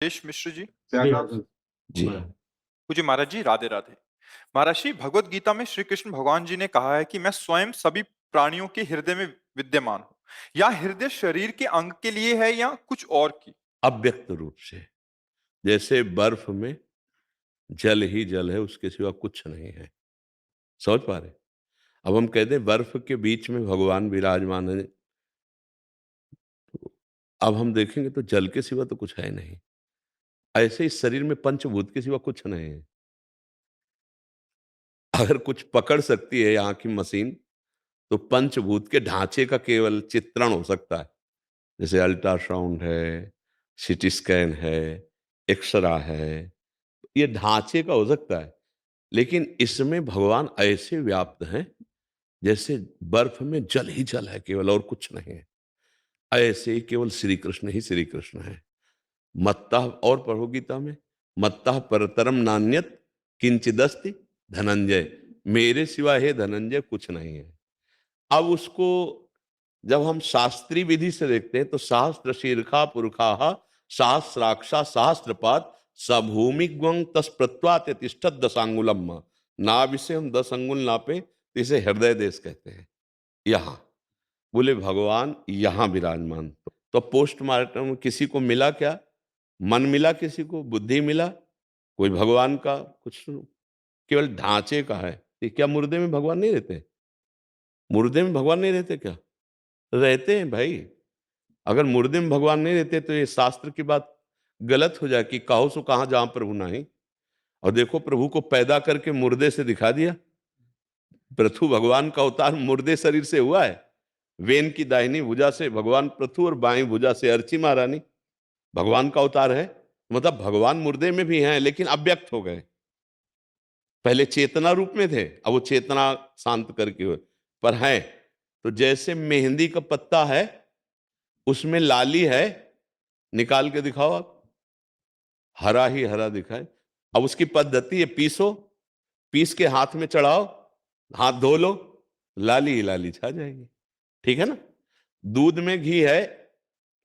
राजेश मिश्र जी। जी। पूज्य महाराज जी, राधे राधे। महाराज जी, भगवत गीता में श्री कृष्ण भगवान जी ने कहा है कि मैं स्वयं सभी प्राणियों के हृदय में विद्यमान हूँ। या हृदय शरीर के अंग के लिए है या कुछ और की? अव्यक्त रूप से, जैसे बर्फ में जल ही जल है, उसके सिवा कुछ नहीं है। समझ पा रहे? अब हम कहते हैं बर्फ के बीच में भगवान विराजमान है, अब हम देखेंगे तो जल के सिवा तो कुछ है नहीं। ऐसे इस शरीर में पंचभूत के सिवा कुछ नहीं है। अगर कुछ पकड़ सकती है यहाँ की मशीन, तो पंचभूत के ढांचे का केवल चित्रण हो सकता है। जैसे अल्ट्रासाउंड है, सीटी स्कैन है, एक्सरा है, ये ढांचे का हो सकता है। लेकिन इसमें भगवान ऐसे व्याप्त हैं जैसे बर्फ में जल ही जल है केवल, और कुछ नहीं है। ऐसे ही केवल श्री कृष्ण ही श्री कृष्ण है। मत्तः, और पढ़ो गीता में, मत्तः परतरम नान्यत किंचिदस्ति धनंजय, मेरे सिवा हे धनंजय कुछ नहीं है। अब उसको जब हम शास्त्रीय विधि से देखते हैं तो सहस्त्र शीर्षा पुरुषा सहस्राक्षा सहस्त्रपात सभूमि ग्वं तस्प्रत्वात तिष्ठत दशांगुलम, नाभि से हम 10 अंगुल नापे तो इसे हृदय देश कहते हैं। यहां बोले भगवान यहां विराजमान। तो पोस्टमार्टम किसी को मिला क्या? मन मिला, किसी को बुद्धि मिला, कोई भगवान का कुछ केवल ढांचे का है। ये क्या मुर्दे में भगवान नहीं रहते? मुर्दे में भगवान नहीं रहते क्या? रहते हैं भाई। अगर मुर्दे में भगवान नहीं रहते तो ये शास्त्र की बात गलत हो जाए कि कहो सो कहां जहां प्रभु नहीं। और देखो प्रभु को पैदा करके मुर्दे से दिखा दिया। पृथु भगवान का अवतार मुर्दे शरीर से हुआ है। वेन की दाहिनी भुजा से भगवान पृथु और बाईं भुजा से अर्ची महारानी भगवान का अवतार है। मतलब भगवान मुर्दे में भी हैं लेकिन अव्यक्त हो गए। पहले चेतना रूप में थे, अब वो चेतना शांत करके हुए पर हैं। तो जैसे मेहंदी का पत्ता है, उसमें लाली है, निकाल के दिखाओ आप, हरा ही हरा दिखाए। अब उसकी पद्धति है, पीसो, पीस के हाथ में चढ़ाओ, हाथ धो लो, लाली ही लाली छा जाएगी। ठीक है ना? दूध में घी है,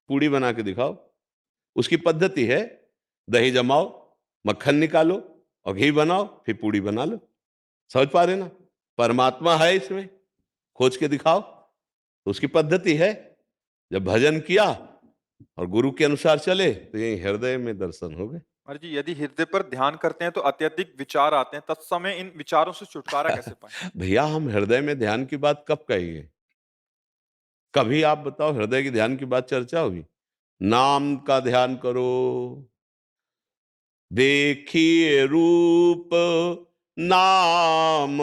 पूड़ी बना के दिखाओ, उसकी पद्धति है, दही जमाओ, मक्खन निकालो और घी बनाओ, फिर पूड़ी बना लो। समझ पा रहे ना? परमात्मा है इसमें, खोज के दिखाओ, तो उसकी पद्धति है। जब भजन किया और गुरु के अनुसार चले तो यही हृदय में दर्शन हो गए। महाराज जी, यदि हृदय पर ध्यान करते हैं तो अत्यधिक विचार आते हैं, तत्समय इन विचारों से छुटकारा कैसे पाएं? भैया हम हृदय में ध्यान की बात कब कहेंगे? कभी आप बताओ हृदय की ध्यान की बात चर्चा होगी? नाम का ध्यान करो, देखिए रूप नाम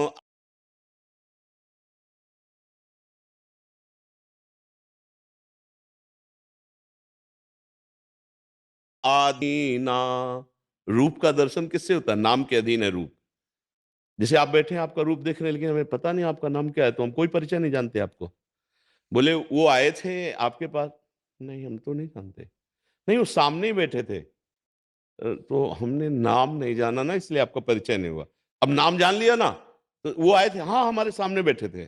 आदीना। रूप का दर्शन किससे होता है? नाम के अधीन है रूप। जैसे आप बैठे हैं, आपका रूप देख रहे हैं लेकिन हमें पता नहीं आपका नाम क्या है, तो हम कोई परिचय नहीं जानते आपको। बोले वो आए थे आपके पास, नहीं हम तो नहीं जानते। नहीं वो सामने ही बैठे थे। तो हमने नाम नहीं जाना ना, इसलिए आपका परिचय नहीं हुआ। अब नाम जान लिया ना, तो वो आए थे, हाँ हमारे सामने बैठे थे।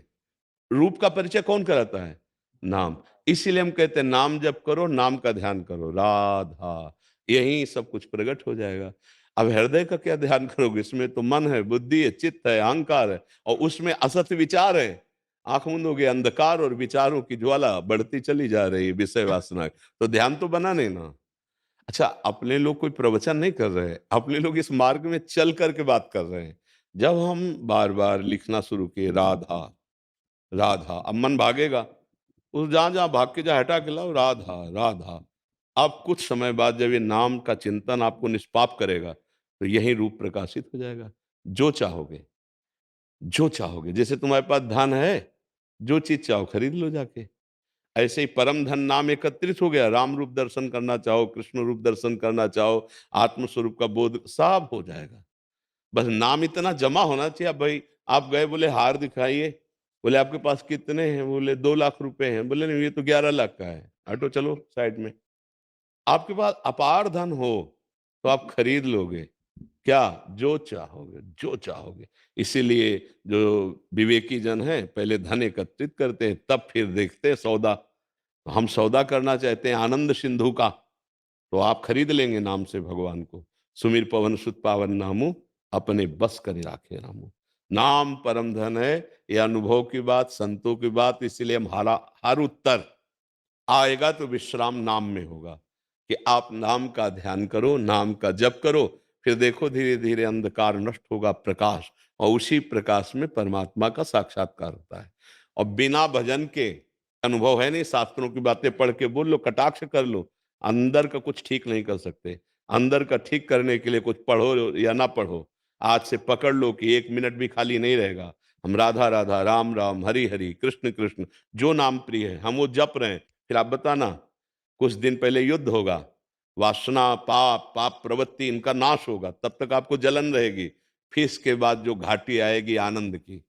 रूप का परिचय कौन कराता है? नाम। इसीलिए हम कहते हैं नाम जप करो, नाम का ध्यान करो, राधा, यही सब कुछ प्रकट हो जाएगा। अब हृदय का क्या ध्यान करोगे? इसमें तो मन है, बुद्धि है, चित्त है, अहंकार है, और उसमें असत विचार है। आंख मूंदोगे अंधकार और विचारों की ज्वाला बढ़ती चली जा रही है, विषय वासना। तो ध्यान तो बना नहीं ना। अच्छा, अपने लोग कोई प्रवचन नहीं कर रहे हैं, अपने लोग इस मार्ग में चल करके बात कर रहे हैं। जब हम बार बार लिखना शुरू किए राधा राधा, अब मन भागेगा, उस जहां जहां भाग के जहाँ हटा के लाओ राधा राधा। अब कुछ समय बाद जब ये नाम का चिंतन आपको निष्पाप करेगा तो यही रूप प्रकाशित हो जाएगा। जो चाहोगे, जो चाहोगे, जैसे तुम्हारे पास धन है, जो चीज चाहो खरीद लो जाके। ऐसे ही परम धन नाम एकत्रित हो गया। राम रूप दर्शन करना चाहो, कृष्ण रूप दर्शन करना चाहो, आत्म स्वरूप का बोध, सब हो जाएगा। बस नाम इतना जमा होना चाहिए। अब भाई आप गए, बोले हार दिखाइए, बोले आपके पास कितने हैं? बोले 2 लाख रुपए हैं। बोले नहीं, ये तो 11 लाख का है। हटो, चलो साइड में। आपके पास अपार धन हो तो आप खरीद लोगे क्या? जो चाहोगे, जो चाहोगे। इसीलिए जो विवेकी जन हैं पहले धन एकत्रित करते हैं, तब फिर देखते हैं सौदा। तो हम सौदा करना चाहते हैं आनंद सिंधु का, तो आप खरीद लेंगे नाम से भगवान को। सुमिर पवन सुत पावन नामू, अपने बस कर राखे रामू। नाम परम धन है, यह अनुभव की बात, संतों की बात, इसलिए हमारा हर उत्तर आएगा तो विश्राम नाम में होगा कि आप नाम का ध्यान करो, नाम का जप करो, फिर देखो धीरे धीरे अंधकार नष्ट होगा, प्रकाश, और उसी प्रकाश में परमात्मा का साक्षात्कार होता है। और बिना भजन के अनुभव है नहीं, शास्त्रों की बातें पढ़ के बोल लो, कटाक्ष कर लो, अंदर का कुछ ठीक नहीं कर सकते। अंदर का ठीक करने के लिए कुछ पढ़ो या ना पढ़ो, आज से पकड़ लो कि 1 मिनट भी खाली नहीं रहेगा। हम राधा राधा, राम राम, हरि हरि, कृष्ण कृष्ण, जो नाम प्रिय है हम वो जप रहे हैं। फिर आप बताना, कुछ दिन पहले युद्ध होगा, वासना, पाप, पाप प्रवृत्ति, इनका नाश होगा, तब तक आपको जलन रहेगी। फिर इसके बाद जो घाटी आएगी आनंद की,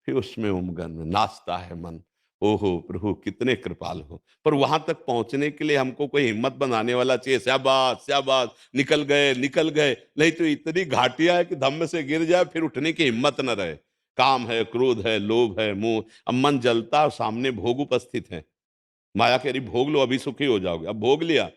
फिर उसमें उमगन में नाचता है मन। ओहो प्रभु कितने कृपाल हो। पर वहां तक पहुंचने के लिए हमको कोई हिम्मत बनाने वाला चाहिए। शाबाश शाबाश, निकल गए निकल गए, नहीं तो इतनी घाटियां है कि धम्म से गिर जाए फिर उठने की हिम्मत न रहे। काम है, क्रोध है, लोभ है, मोह, अब मन जलता, सामने भोग उपस्थित है। माया कह रही भोग लो अभी सुखी हो जाओगे, अब भोग लिया,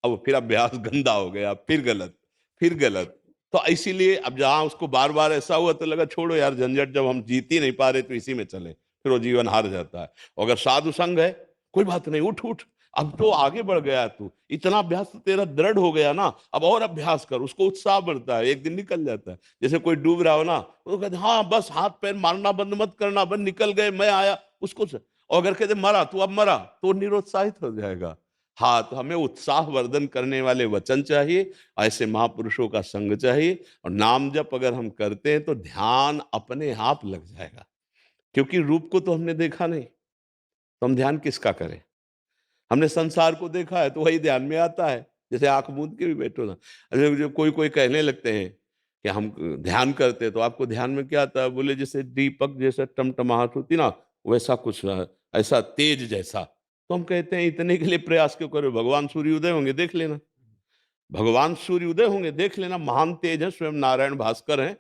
अब फिर अभ्यास गंदा हो गया, फिर गलत, फिर गलत। तो इसीलिए अब जहां उसको बार बार ऐसा हुआ तो लगा छोड़ो यार झंझट, जब हम जीत ही नहीं पा रहे तो इसी में चले, फिर वो जीवन हार जाता है। और अगर साधु संग है, कोई बात नहीं, उठ उठ, अब तो आगे बढ़ गया तू, इतना अभ्यास तो तेरा दृढ़ हो गया ना, अब और अभ्यास कर। उसको उत्साह बढ़ता है, एक दिन निकल जाता है। जैसे कोई डूब रहा हो ना, वो कहते हाँ बस हाथ पैर मारना बंद मत करना, बस निकल गए, मैं आया, उसको और अगर कहते मरा तू, अब मरा, तो निरुत्साहित हो जाएगा। हाँ, तो हमें उत्साह वर्धन करने वाले वचन चाहिए, ऐसे महापुरुषों का संग चाहिए। और नाम जप अगर हम करते हैं तो ध्यान अपने आप लग जाएगा, क्योंकि रूप को तो हमने देखा नहीं, तो हम ध्यान किसका करें। हमने संसार को देखा है तो वही ध्यान में आता है। जैसे आंख मूंद के भी बैठो ना, अरे जो कोई कोई कहने लगते हैं कि हम ध्यान करते हैं, तो आपको ध्यान में क्या आता है? बोले जैसे दीपक जैसा टमटमाहट होती ना, वैसा कुछ ऐसा तेज जैसा। तो हम कहते हैं इतने के लिए प्रयास क्यों करो, भगवान सूर्योदय होंगे देख लेना, भगवान सूर्योदय होंगे देख लेना, महान तेज है, स्वयं नारायण भास्कर हैं।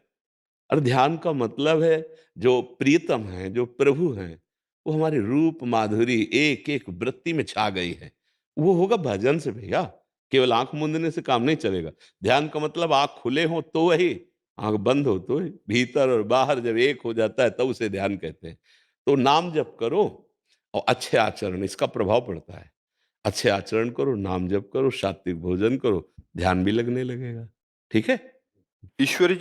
और ध्यान का मतलब है जो प्रियतम है, जो प्रभु हैं, वो हमारे रूप माधुरी एक एक वृत्ति में छा गई है। वो होगा भजन से भैया, केवल आंख मूंदने से काम नहीं चलेगा। ध्यान का मतलब आंख खुले हो तो वही, आंख बंद हो तो वही, भीतर और बाहर जब एक हो जाता है तब उसे ध्यान कहते हैं। तो नाम जप करो और अच्छे आचरण, इसका प्रभाव पड़ता है। अच्छे आचरण करो, नाम जप करो, सात्विक भोजन करो, ध्यान भी लगने लगेगा। ठीक है। ईश्वरी